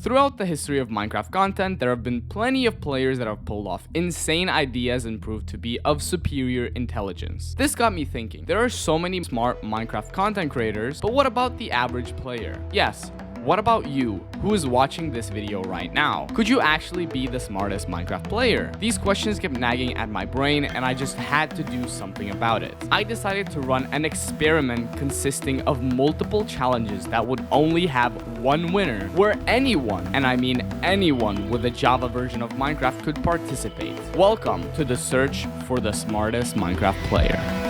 Throughout the history of Minecraft content, there have been plenty of players that have pulled off insane ideas and proved to be of superior intelligence. This got me thinking, there are so many smart Minecraft content creators, but what about the average player? Yes, what about you, who is watching this video right now? Could you actually be the smartest Minecraft player? These questions kept nagging at my brain and I just had to do something about it. I decided to run an experiment consisting of multiple challenges that would only have one winner, where anyone, and I mean anyone with a Java version of Minecraft could participate. Welcome to the search for the smartest Minecraft player.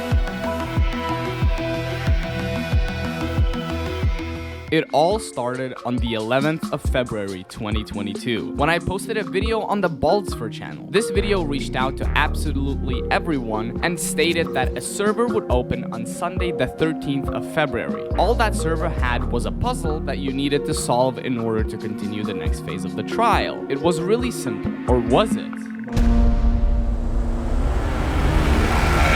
It all started on the 11th of February 2022 when I posted a video on the Boosfer channel. This video reached out to absolutely everyone and stated that a server would open on Sunday the 13th of February. All that server had was a puzzle that you needed to solve in order to continue the next phase of the trial. It was really simple, or was it?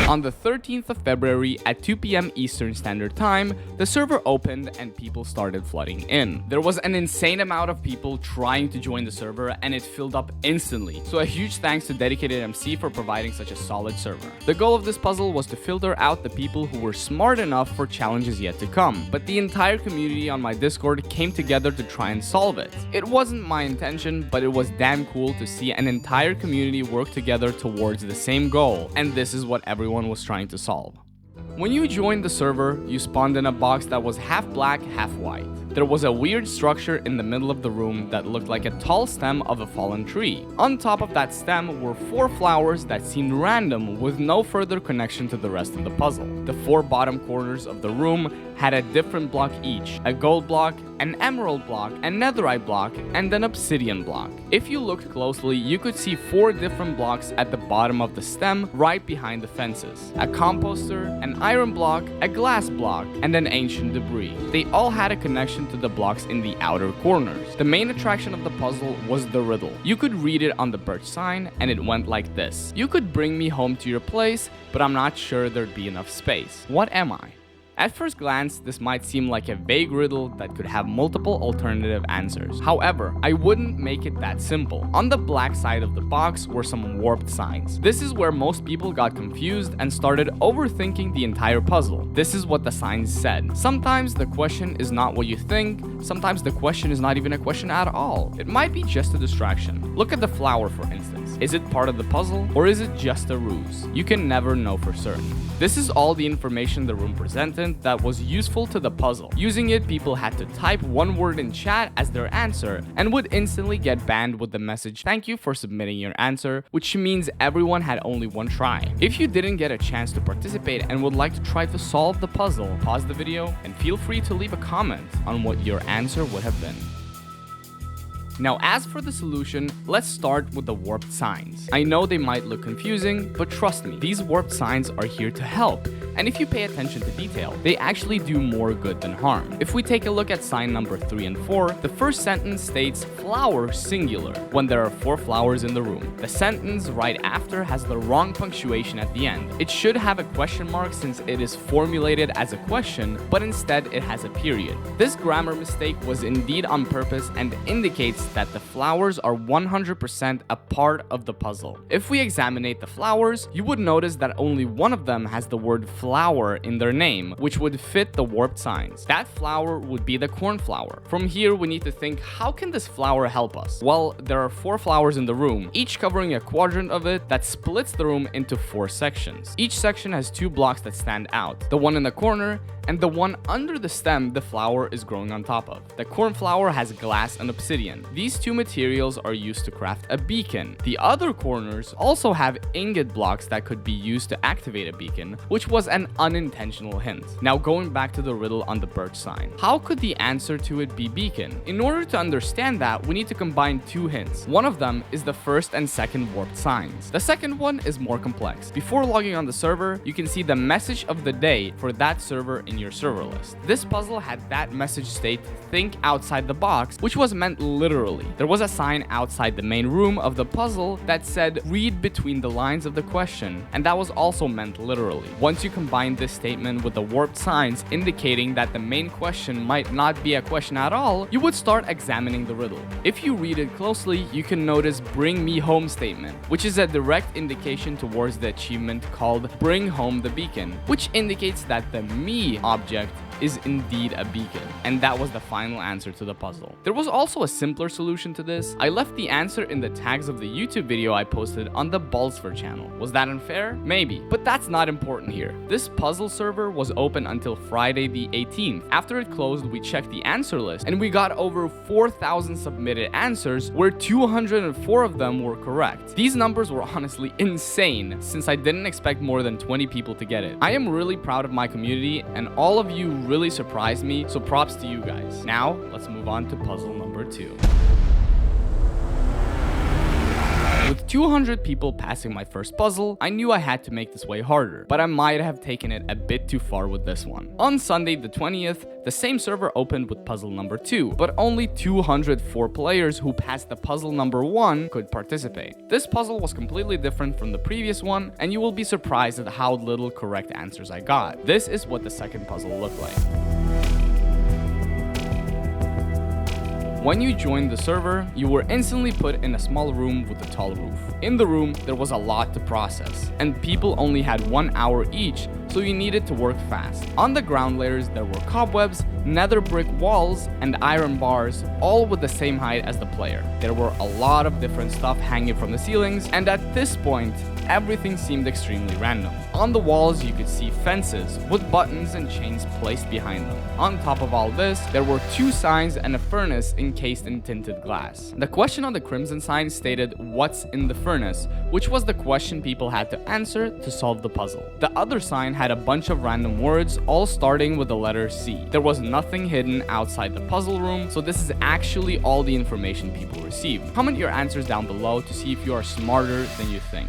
On the 13th of February at 2 p.m. Eastern Standard Time, the server opened and people started flooding in. There was an insane amount of people trying to join the server and it filled up instantly. So a huge thanks to Dedicated MC for providing such a solid server. The goal of this puzzle was to filter out the people who were smart enough for challenges yet to come, but the entire community on my Discord came together to try and solve it. It wasn't my intention, but it was damn cool to see an entire community work together towards the same goal, and this is what everyone was trying to solve. When you joined the server, you spawned in a box that was half black, half white. There was a weird structure in the middle of the room that looked like a tall stem of a fallen tree. On top of that stem were 4 flowers that seemed random with no further connection to the rest of the puzzle. The 4 bottom corners of the room had a different block each: a gold block, an emerald block, a netherite block, and an obsidian block. If you looked closely, you could see 4 different blocks at the bottom of the stem right behind the fences: a composter, an iron block, a glass block, and an ancient debris. They all had a connection to the blocks in the outer corners. The main attraction of the puzzle was the riddle. You could read it on the birch sign and it went like this: "You could bring me home to your place, but I'm not sure there'd be enough space. What am I?" At first glance, this might seem like a vague riddle that could have multiple alternative answers. However, I wouldn't make it that simple. On the black side of the box were some warped signs. This is where most people got confused and started overthinking the entire puzzle. This is what the signs said. Sometimes the question is not what you think. Sometimes the question is not even a question at all. It might be just a distraction. Look at the flower, for instance. Is it part of the puzzle, or is it just a ruse? You can never know for certain. This is all the information the room presented that was useful to the puzzle. Using it, people had to type one word in chat as their answer and would instantly get banned with the message, "Thank you for submitting your answer," which means everyone had only one try. If you didn't get a chance to participate and would like to try to solve the puzzle, pause the video and feel free to leave a comment on what your answer would have been. Now, as for the solution, let's start with the warped signs. I know they might look confusing, but trust me, these warped signs are here to help. And if you pay attention to detail, they actually do more good than harm. If we take a look at sign number 3 and 4, the first sentence states flower singular when there are 4 flowers in the room. The sentence right after has the wrong punctuation at the end. It should have a question mark since it is formulated as a question, but instead it has a period. This grammar mistake was indeed on purpose and indicates that the flowers are 100% a part of the puzzle. If we examine the flowers, you would notice that only one of them has the word flower in their name, which would fit the warped signs. That flower would be the cornflower. From here, we need to think, how can this flower help us? Well, there are 4 flowers in the room, each covering a quadrant of it that splits the room into 4 sections. Each section has 2 blocks that stand out: the one in the corner and the one under the stem the flower is growing on top of. The cornflower has glass and obsidian. These 2 materials are used to craft a beacon. The other corners also have ingot blocks that could be used to activate a beacon, which was an unintentional hint. Now, going back to the riddle on the birch sign, how could the answer to it be beacon? In order to understand that, we need to combine 2 hints. One of them is the first and second warped signs. The second one is more complex. Before logging on the server, you can see the message of the day for that server in your server list. This puzzle had that message state, think outside the box, which was meant literally. There was a sign outside the main room of the puzzle that said, read between the lines of the question, and that was also meant literally. Once you combine this statement with the warped signs indicating that the main question might not be a question at all, you would start examining the riddle. If you read it closely, you can notice bring me home statement, which is a direct indication towards the achievement called bring home the beacon, which indicates that the me object is indeed a beacon, and that was the final answer to the puzzle. There was also a simpler solution to this. I left the answer in the tags of the YouTube video I posted on the Boosfer channel. Was that unfair? Maybe, but that's not important here. This puzzle server was open until Friday the 18th. After it closed, we checked the answer list, and we got over 4,000 submitted answers, where 204 of them were correct. These numbers were honestly insane, since I didn't expect more than 20 people to get it. I am really proud of my community, and all of you really surprised me, so props to you guys. Now, let's move on to puzzle number 2. With 200 people passing my first puzzle, I knew I had to make this way harder, but I might have taken it a bit too far with this one. On Sunday the 20th, the same server opened with puzzle number 2, but only 204 players who passed the puzzle number 1 could participate. This puzzle was completely different from the previous one, and you will be surprised at how little correct answers I got. This is what the second puzzle looked like. When you joined the server, you were instantly put in a small room with a tall roof. In the room, there was a lot to process, and people only had 1 hour each, so you needed to work fast. On the ground layers, there were cobwebs, nether brick walls, and iron bars, all with the same height as the player. There were a lot of different stuff hanging from the ceilings, and at this point, everything seemed extremely random. On the walls, you could see fences with buttons and chains placed behind them. On top of all this, there were 2 signs and a furnace encased in tinted glass. The question on the crimson sign stated, "What's in the furnace?" which was the question people had to answer to solve the puzzle. The other sign had a bunch of random words, all starting with the letter C. There was nothing hidden outside the puzzle room, so this is actually all the information people received. Comment your answers down below to see if you are smarter than you think.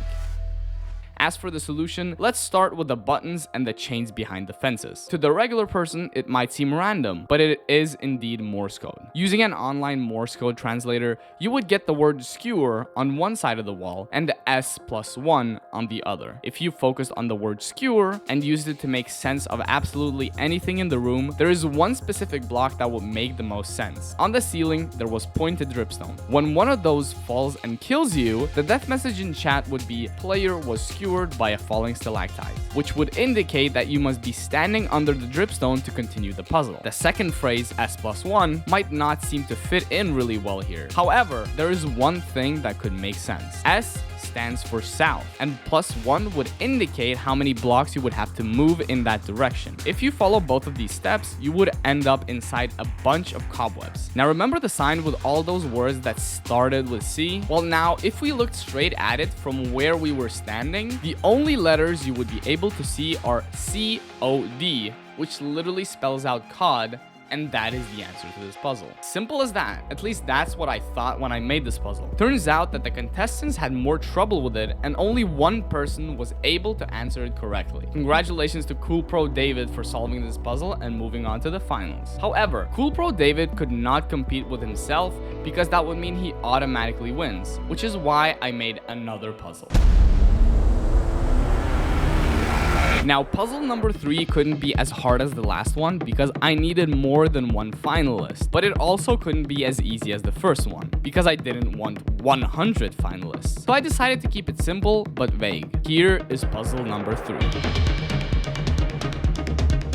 As for the solution, let's start with the buttons and the chains behind the fences. To the regular person, it might seem random, but it is indeed Morse code. Using an online Morse code translator, you would get the word skewer on one side of the wall and S+1 on the other. If you focused on the word skewer and used it to make sense of absolutely anything in the room, there is one specific block that would make the most sense. On the ceiling, there was pointed dripstone. When one of those falls and kills you, the death message in chat would be player was skewered by a falling stalactite, which would indicate that you must be standing under the dripstone to continue the puzzle. The second phrase, S+1, might not seem to fit in really well here. However, there is one thing that could make sense. S stands for south, and +1 would indicate how many blocks you would have to move in that direction. If you follow both of these steps, you would end up inside a bunch of cobwebs. Now remember the sign with all those words that started with C? Well, now if we looked straight at it from where we were standing, the only letters you would be able to see are COD, which literally spells out COD, and that is the answer to this puzzle. Simple as that. At least that's what I thought when I made this puzzle. Turns out that the contestants had more trouble with it, and only one person was able to answer it correctly. Congratulations to Cool Pro David for solving this puzzle and moving on to the finals. However, Cool Pro David could not compete with himself because that would mean he automatically wins, which is why I made another puzzle. Now, puzzle number 3 couldn't be as hard as the last one because I needed more than one finalist, but it also couldn't be as easy as the first one because I didn't want 100 finalists. So I decided to keep it simple but vague. Here is puzzle number 3.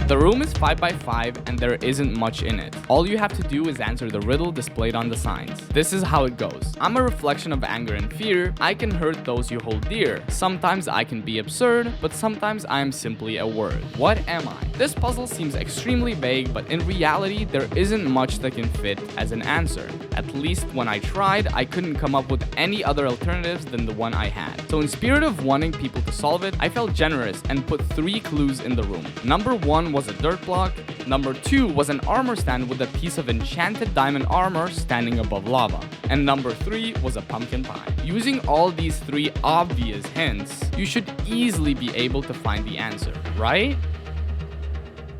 The room is 5 by 5 and there isn't much in it. All you have to do is answer the riddle displayed on the signs. This is how it goes. I'm a reflection of anger and fear. I can hurt those you hold dear. Sometimes I can be absurd, but sometimes I am simply a word. What am I? This puzzle seems extremely vague, but in reality, there isn't much that can fit as an answer. At least when I tried, I couldn't come up with any other alternatives than the one I had. So in spirit of wanting people to solve it, I felt generous and put 3 clues in the room. Number 1 was a dirt block. Number 2 was an armor stand with a piece of enchanted diamond armor standing above lava. And number 3 was a pumpkin pie. Using all these 3 obvious hints, you should easily be able to find the answer, right?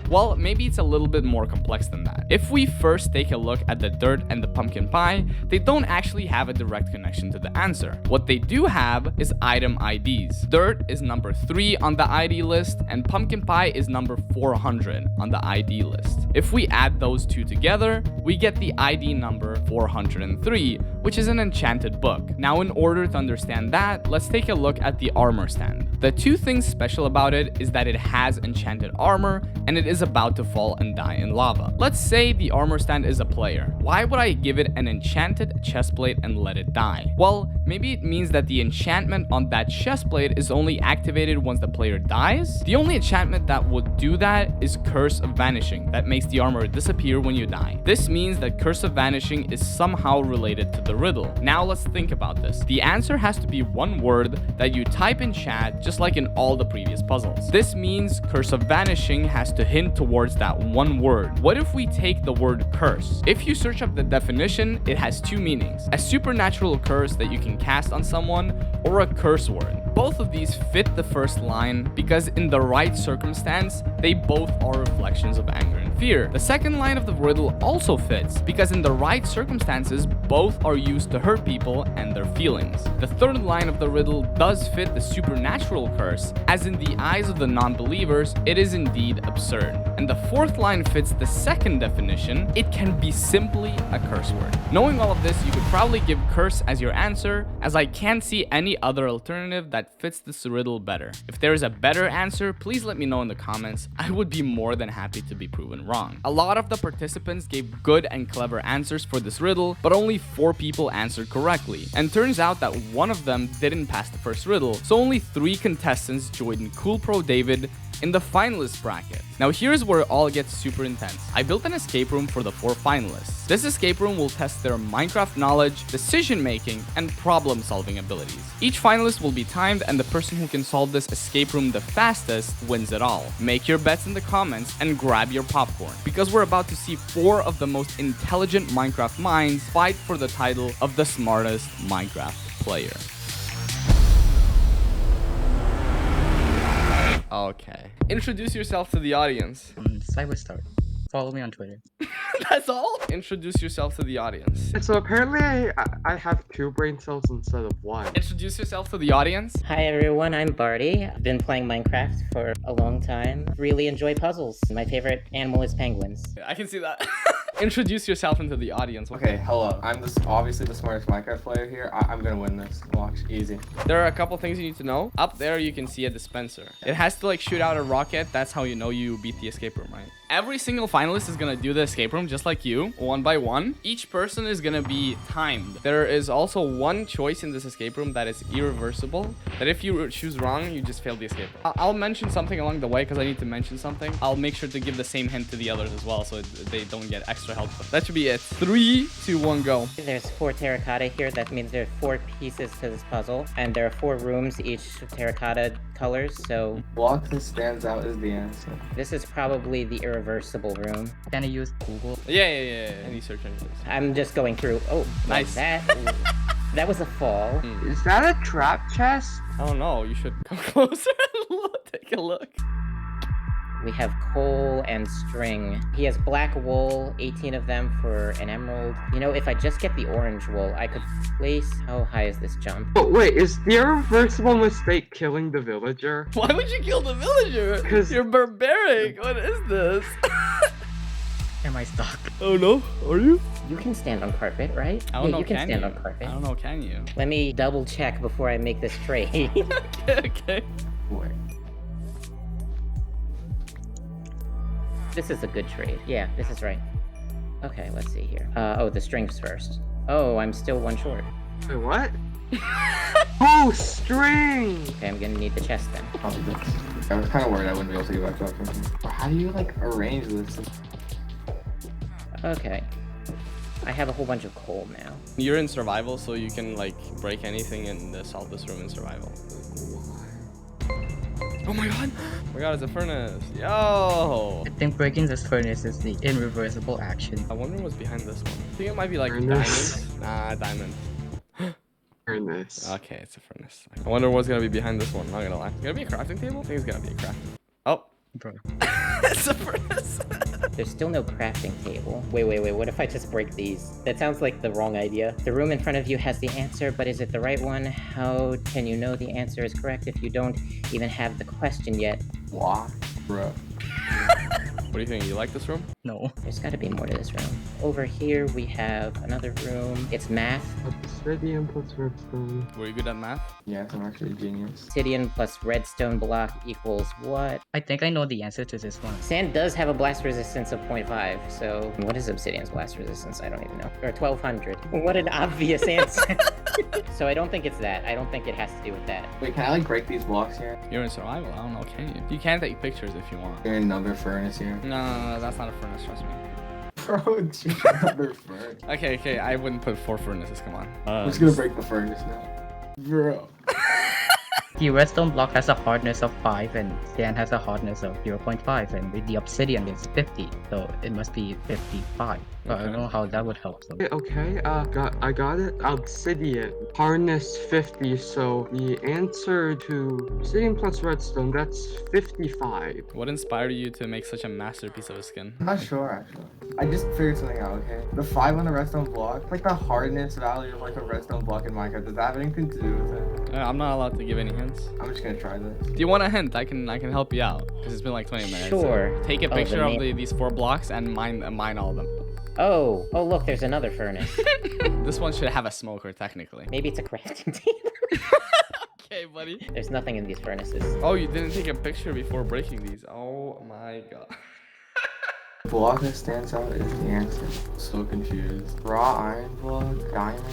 Well, maybe it's a little bit more complex than that. If we first take a look at the dirt and the pumpkin pie, they don't actually have a direct connection to the answer. What they do have is item IDs. Dirt is number 3 on the ID list, and pumpkin pie is number 400 on the ID list. If we add those two together, we get the ID number 403, which is an enchanted book. Now, in order to understand that, let's take a look at the armor stand. The two things special about it is that it has enchanted armor, and it is about to fall and die in lava. Let's say the armor stand is a player. Why would I give it an enchanted chestplate and let it die? Well, maybe it means that the enchantment on that chestplate is only activated once the player dies. The only enchantment that would do that is Curse of Vanishing, that makes the armor disappear when you die. This means that Curse of Vanishing is somehow related to the riddle. Now let's think about this. The answer has to be one word that you type in chat, just like in all the previous puzzles. This means Curse of Vanishing has to hint towards that one word. What if we take the word curse? If you search up the definition, it has two meanings: a supernatural curse that you can cast on someone, or a curse word. Both of these fit the first line because in the right circumstance, they both are reflections of anger and fear. The second line of the riddle also fits because in the right circumstances, both are used to hurt people and their feelings. The third line of the riddle does fit the supernatural curse, as in the eyes of the non-believers, it is indeed absurd. And the fourth line fits the second definition: it can be simply a curse word. Knowing all of this, you could probably give curse as your answer, as I can't see any other alternative that fits this riddle better. If there is a better answer, please let me know in the comments. I would be more than happy to be proven wrong. A lot of the participants gave good and clever answers for this riddle, but only 4 people answered correctly. And turns out that one of them didn't pass the first riddle, so only 3 contestants joined Cool Pro David in the finalist bracket. Now here's where it all gets super intense. I built an escape room for the 4 finalists. This escape room will test their Minecraft knowledge, decision making, and problem solving abilities. Each finalist will be timed, and the person who can solve this escape room the fastest wins it all. Make your bets in the comments and grab your popcorn, because we're about to see 4 of the most intelligent Minecraft minds fight for the title of the smartest Minecraft player. Okay. Introduce yourself to the audience. Cyber Star. Follow me on Twitter. That's all? Introduce yourself to the audience. So apparently I have 2 brain cells instead of 1. Introduce yourself to the audience. Hi everyone, I'm Barty. I've been playing Minecraft for a long time. Really enjoy puzzles. My favorite animal is penguins. I can see that. Introduce yourself into the audience. Okay, hello. I'm obviously the smartest Minecraft player here. I'm gonna win this. Watch, easy. There are a couple things you need to know. Up there you can see a dispenser. It has to like shoot out a rocket. That's how you know you beat the escape room, right? Every single finalist is gonna do the escape room just like you, one by one. Each person is gonna be timed. There is also one choice in this escape room that is irreversible, that if you choose wrong, you just fail the escape room. I'll mention something along the way because I need to mention something. I'll make sure to give the same hint to the others as well so they don't get extra help. That should be it. 3, 2, 1, go. There's 4 terracotta here. That means there are 4 pieces to this puzzle. And there are 4 rooms, each terracotta colors, so Block that stands out is the answer. this is probably the irreversible room. Can I use Google? Yeah. Any search engines. I'm just going through. Oh, Nice. That that was a fall. Is that a trap chest? I don't know. You should come closer and look. Take a look. We have coal and string. He has black wool, 18 of them for an emerald. You know, if I just get the orange wool, I could place... How high is this jump? But wait, is the irreversible mistake killing the villager? Why would you kill the villager? 'Cause- You're barbaric. What is this? Am I stuck? Oh no, are you? You can stand on carpet, right? I don't know, you can can stand you? on carpet. I don't know, can you? Let me double check before I make this trade. Okay. Wait. This is a good trade. Yeah, this is right. Okay, let's see here. Oh, the strings first. Oh, I'm still 1 short. Wait, what? Oh, string! Okay, I'm gonna need the chest then. Probably this. I was kind of worried I wouldn't be able to get back to it. How do you like arrange this? Okay. I have a whole bunch of coal now. You're in survival, so you can like break anything and solve this room in survival. Oh my god! Oh my god, it's a furnace. Yo! I think breaking this furnace is the irreversible action. I wonder what's behind this one. I think it might be like Furnace. diamonds. Nah, diamond. Furnace. Okay, it's a furnace. I wonder what's gonna be behind this one. Not gonna lie. It's gonna be a crafting table? I think it's gonna be a crafting. Oh. Bro. It's a furnace. There's still no crafting table. Wait, what if I just break these? That sounds like the wrong idea. The room in front of you has the answer, but is it the right one? How can you know the answer is correct if you don't even have the question yet? Why? Bro. What do you think? You like this room? No. There's gotta be more to this room. Over here we have another room. It's math. Obsidian plus redstone. Were you good at math? Yes, I'm actually a genius. Obsidian plus redstone block equals what? I think I know the answer to this one. Sand does have a blast resistance of 0.5, so what is obsidian's blast resistance? I don't even know. Or 1200. What an obvious answer. So I don't think it's that. I don't think it has to do with that. Wait, can I like break these blocks here? You're in survival. I don't know. Can you? You can take pictures if you want. There's another furnace here. No, that's not a furnace. Trust me. Bro, it's another furnace. Okay. I wouldn't put 4 furnaces. Come on. I'm just gonna break the furnace now. Bro. The redstone block has a hardness of 5 and sand has a hardness of 0.5, and with the obsidian it's 50, so it must be 55. But I don't know how that would help though. Okay, I got it. Obsidian. Hardness 50, so the answer to obsidian plus redstone, that's 55. What inspired you to make such a masterpiece of a skin? I'm not sure actually. I just figured something out, okay? The 5 on the redstone block, like the hardness value of like a redstone block in Minecraft, does that have anything to do with it? I'm not allowed to give any hints. I'm just gonna try this. Do you want a hint? I can help you out because it's been like 20 minutes. Sure. Take a Oh, the picture of name. these 4 blocks and mine all of them. Oh, look, there's another furnace. This one should have a smoker technically. Maybe it's a crafting table. Okay, buddy. There's nothing in these furnaces. Oh, you didn't take a picture before breaking these. Oh my god. The block that stands out is the answer. So confused. Raw iron block, diamond,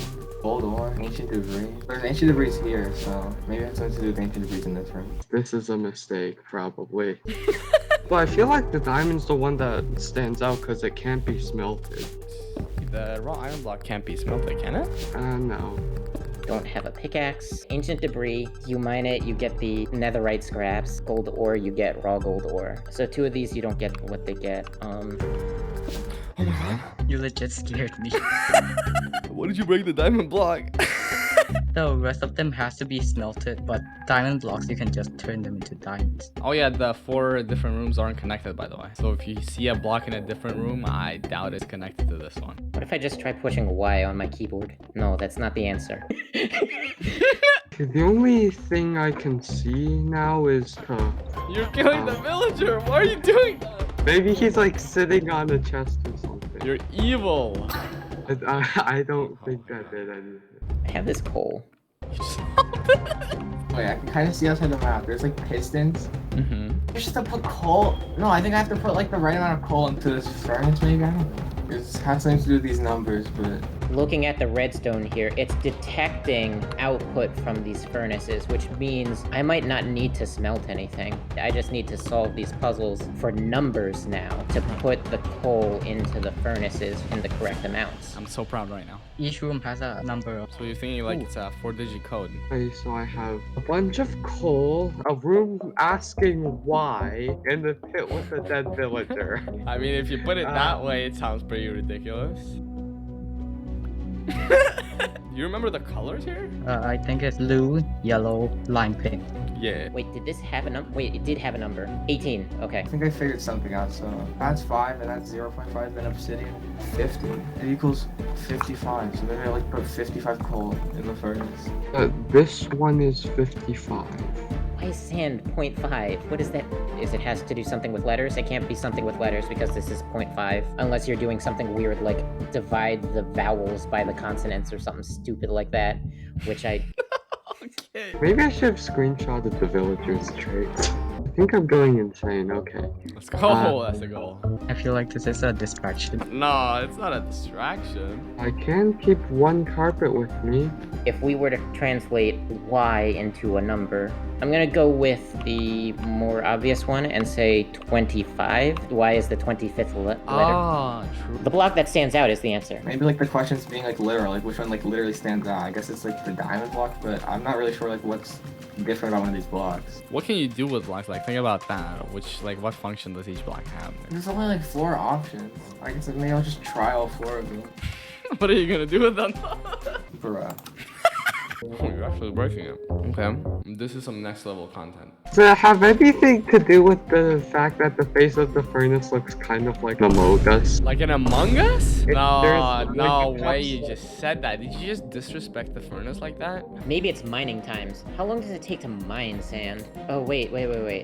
gold ore, ancient debris. There's ancient debris here, so maybe it has something to do with ancient debris in this room. This is a mistake, probably. But I feel like the diamond's the one that stands out because it can't be smelted. The raw iron block can't be smelted, can it? No. Don't have a pickaxe. Ancient debris, you mine it, you get the netherite scraps. Gold ore, you get raw gold ore. So 2 of these, you don't get what they get. Oh my god. You legit scared me. What did you break the diamond block? The rest of them has to be smelted, but diamond blocks you can just turn them into diamonds. Oh yeah, the 4 different rooms aren't connected by the way. So if you see a block in a different room, I doubt it's connected to this one. What if I just try pushing Y on my keyboard? No, that's not the answer. The only thing I can see now is You're killing the villager. Why are you doing that? maybe he's like sitting on a chest or something. You're evil. I don't think that did anything. I have this coal. Wait, I can kind of see outside the map. There's like pistons. Mm-hmm. It's just to put coal. No, I think I have to put like the right amount of coal into this furnace, maybe. I don't know. It has something to do with these numbers, but Looking at the redstone here, it's detecting output from these furnaces, which means I might not need to smelt anything. I just need to solve these puzzles for numbers now to put the coal into the furnaces in the correct amounts. I'm so proud right now. Each room has a number of... So you're thinking like it's a 4-digit code. Okay, so I have a bunch of coal, a room asking why, and a pit with a dead villager. I mean, if you put it that way, it sounds pretty ridiculous. You remember the colors here? I think it's blue, yellow, lime pink. Yeah. Wait, did this have a number? Wait, it did have a number. 18, okay. I think I figured something out. So that's 5 and that's 0.5, then obsidian 50. It equals 55. So maybe I like put 55 coal in the furnace. This one is 55. Why is sand 0.5? What is that? Is it has to do something with letters? It can't be something with letters because this is 0.5. Unless you're doing something weird like divide the vowels by the consonants or something stupid like that, which I... Okay. Maybe I should have screenshotted the villager's traits. I think I'm going insane, okay. Let's go. That's a goal. I feel like this is a distraction. No, it's not a distraction. I can keep one carpet with me. If we were to translate y into a number, I'm gonna go with the more obvious one and say 25. Y is the 25th letter. Ah, true. The block that stands out is the answer. Maybe like the question's being like literal, like which one like literally stands out. I guess it's like the diamond block, but I'm not really sure like what's different about one of these blocks. What can you do with blocks? Like, think about that. What function does each block have? There's only like 4 options. I guess like, maybe I'll just try all 4 of them. What are you gonna do with them? Bruh. Oh, you're actually breaking it. Okay. This is some next level content. Does it have anything to do with the fact that the face of the furnace looks kind of like Among Us? Like in Among Us? No, there's, like, no a way you capsule. just said that. Did you just disrespect the furnace like that? Maybe it's mining times. How long does it take to mine sand? Oh, wait.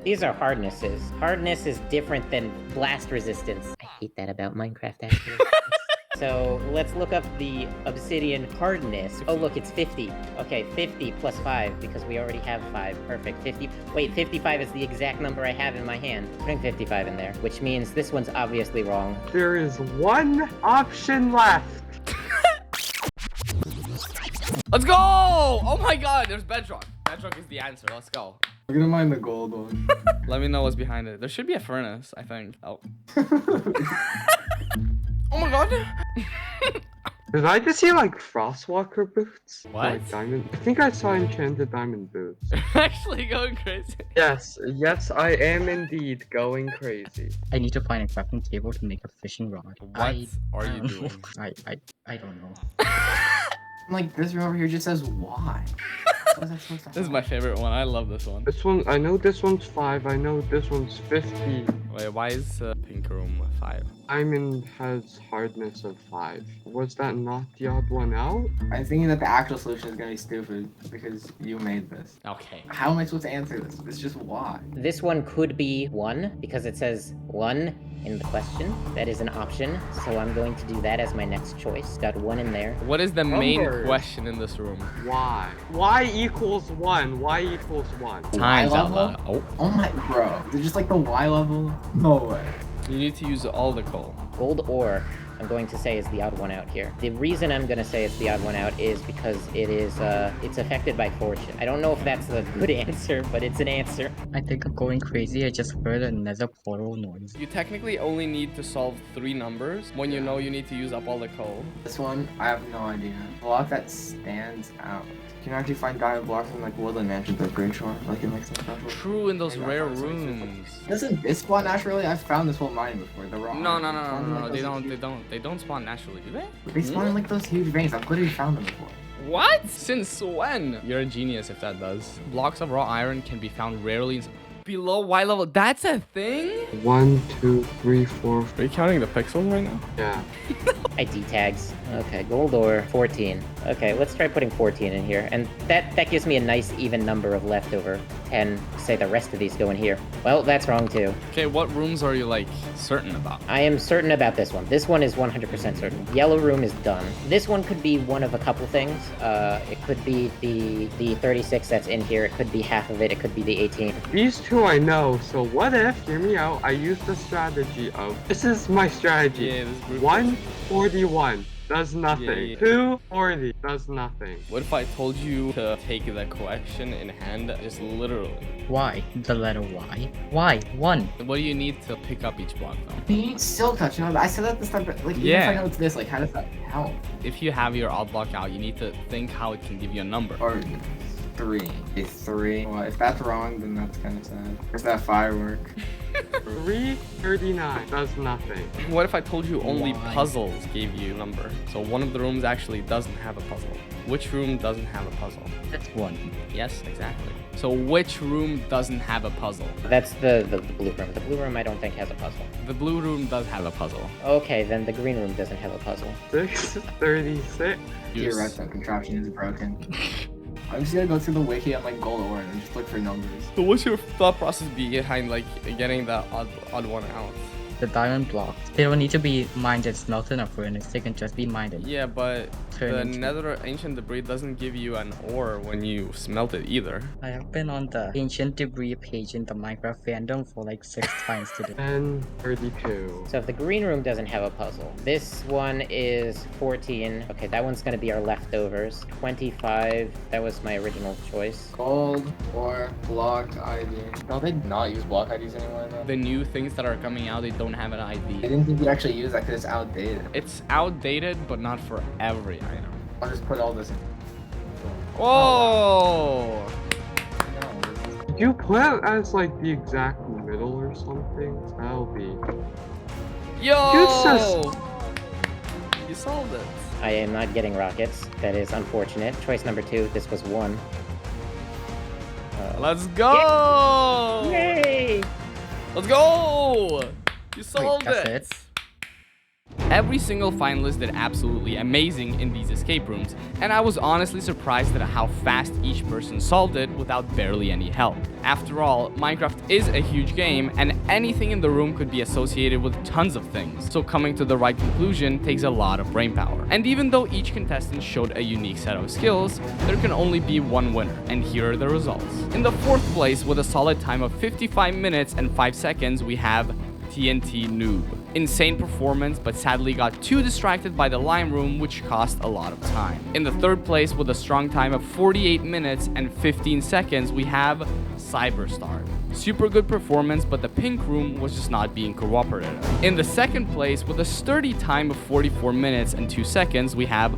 These are hardnesses. Hardness is different than blast resistance. I hate that about Minecraft, actually. So let's look up the obsidian hardness. Oh, look, it's 50. Okay, 50 plus 5, because we already have 5. Perfect. 50. Wait, 55 is the exact number I have in my hand. Putting 55 in there, which means this one's obviously wrong. There is one option left. Let's go! Oh my god, there's bedrock. Bedrock is the answer. Let's go. We're gonna mine the gold one. Let me know what's behind it. There should be a furnace, I think. Oh. Oh my god. Did I just see like Frostwalker boots? What? Like diamond. I think I saw enchanted diamond boots. Actually going crazy. Yes, I am indeed going crazy. I need to find a crafting table to make a fishing rod. What are you doing? I don't know. Like, this room over here just says why. What is that supposed to This is my favorite one. I love this one. This one, I know this one's 5. I know this one's 50. Wait, why is pink room 5? Diamond has hardness of 5. Was that not the odd one out? I'm thinking that the actual solution is gonna be stupid because you made this. Okay. How am I supposed to answer this? It's just why. This one could be 1, because it says 1 in the question. That is an option, so I'm going to do that as my next choice. Got 1 in there. What is the main Numbers. question in this room? Why? Y equals 1. Y equals 1. Times out level? loud. Oh. Oh my, bro. Is it just like the Y level? No way. You need to use all the coal. Gold ore, I'm going to say, is the odd one out here. The reason I'm going to say it's the odd one out is because it is, it's affected by fortune. I don't know if that's a good answer, but it's an answer. I think I'm going crazy. I just heard another portal noise. You technically only need to solve 3 numbers when you know you need to use up all the coal. This one, I have no idea. A block that stands out. You can actually find diamond blocks in like woodland mansions, I'm pretty sure. Like in like some special. True in those Maybe rare that's something simple. rooms. Doesn't this spawn naturally? I've found this whole mine before. The raw. No, Like they those don't. They don't spawn naturally, do they? They spawn in like those huge veins. I've literally found them before. What? Since when? You're a genius if that does. Blocks of raw iron can be found rarely in below Y level. That's a thing? 1, 2, 3, 4. Are you counting the pixels right now? Yeah. ID tags. Okay, gold ore, 14. Okay, let's try putting 14 in here. And that gives me a nice even number of leftover 10. Say the rest of these go in here. Well, that's wrong too. Okay, what rooms are you like certain about? I am certain about this one. This one is 100% certain. Yellow room is done. This one could be one of a couple things. It could be the 36 that's in here. It could be half of it. It could be the 18. These two I know, so what if, hear me out, I use the strategy of, this is my strategy. Yeah, this group. 141 does nothing. Yeah. 240 does nothing. What if I told you to take the question in hand, just literally? Why? The letter Y? Why? 1. What do you need to pick up each block though? You need silk touch, you know? I said that this time, but like, even Yeah. if I know it's this, like, how does that help? If you have your odd block out, you need to think how it can give you a number. Or 3. Okay, 3. Well, if that's wrong, then that's kind of sad. Does that firework? 339 does nothing. What if I told you only Why? puzzles gave you a number? So one of the rooms actually doesn't have a puzzle. Which room doesn't have a puzzle? That's 1. Yes, exactly. So which room doesn't have a puzzle? That's the blue room. The blue room I don't think has a puzzle. The blue room does have a puzzle. Okay, then the green room doesn't have a puzzle. 636. Your redstone contraption is broken. I'm just gonna go through the wiki on like gold ore and just look for numbers. So what's your thought process behind like getting the odd one out? The diamond blocks. They don't need to be mined and smelted in a furnace. They can just be mined and Yeah, but Turn the into- nether ancient debris doesn't give you an ore when you smelt it either. I have been on the ancient debris page in the Minecraft fandom for like 6 times today. 1032. So if the green room doesn't have a puzzle, this one is 14. Okay, that one's gonna be our leftovers. 25, that was my original choice. Gold or block ID. Don't they not use block IDs anymore though? The new things that are coming out, they don't have an I ID. didn't think you'd actually use that because it's outdated. It's outdated, but not for every item. I'll just put all this in. Whoa! No, Did you put it as like the exact middle or something? That'll be. Yo! You just- You solved it. I am not getting rockets. That is unfortunate. Choice number 2, this was 1. Let's go! Yay! Let's go! You solved that's it! it. Every single finalist did absolutely amazing in these escape rooms, and I was honestly surprised at how fast each person solved it without barely any help. After all, Minecraft is a huge game, and anything in the room could be associated with tons of things, so coming to the right conclusion takes a lot of brainpower. And even though each contestant showed a unique set of skills, there can only be one winner, and here are the results. In the 4th place, with a solid time of 55 minutes and 5 seconds, we have TNT Noob. Insane performance, but sadly got too distracted by the lime room, which cost a lot of time. In the 3rd place, with a strong time of 48 minutes and 15 seconds, we have Cyberstar. Super good performance, but the pink room was just not being cooperative. In the 2nd place, with a sturdy time of 44 minutes and 2 seconds, we have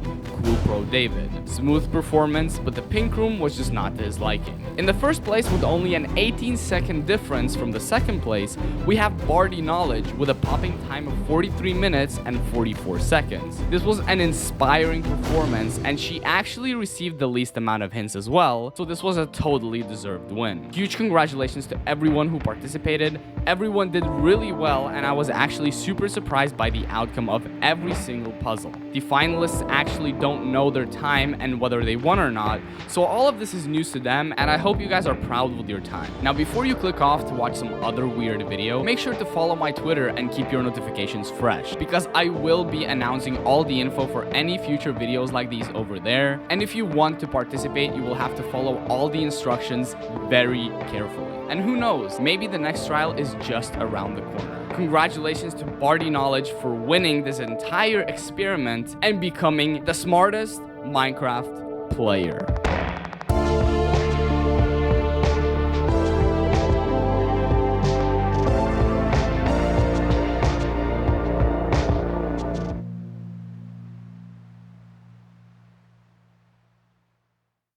Cool Pro David. Smooth performance, but the pink room was just not to his liking. In the 1st place, with only an 18-second difference from the 2nd place, we have Bardy Knowledge with a popping time of 43 minutes and 44 seconds. This was an inspiring performance, and she actually received the least amount of hints as well, so this was a totally deserved win. Huge congratulations to everyone who participated. Everyone did really well, and I was actually super surprised by the outcome of every single puzzle. The finalists actually don't know their time and whether they won or not, so all of this is news to them, and I hope you guys are proud with your time. Now, before you click off to watch some other weird video, make sure to follow my Twitter and keep your notifications fresh, because I will be announcing all the info for any future videos like these over there. And if you want to participate, you will have to follow all the instructions very carefully. And who knows, maybe the next trial is just around the corner. Congratulations to Bardy Knowledge for winning this entire experiment and becoming the smartest Minecraft player.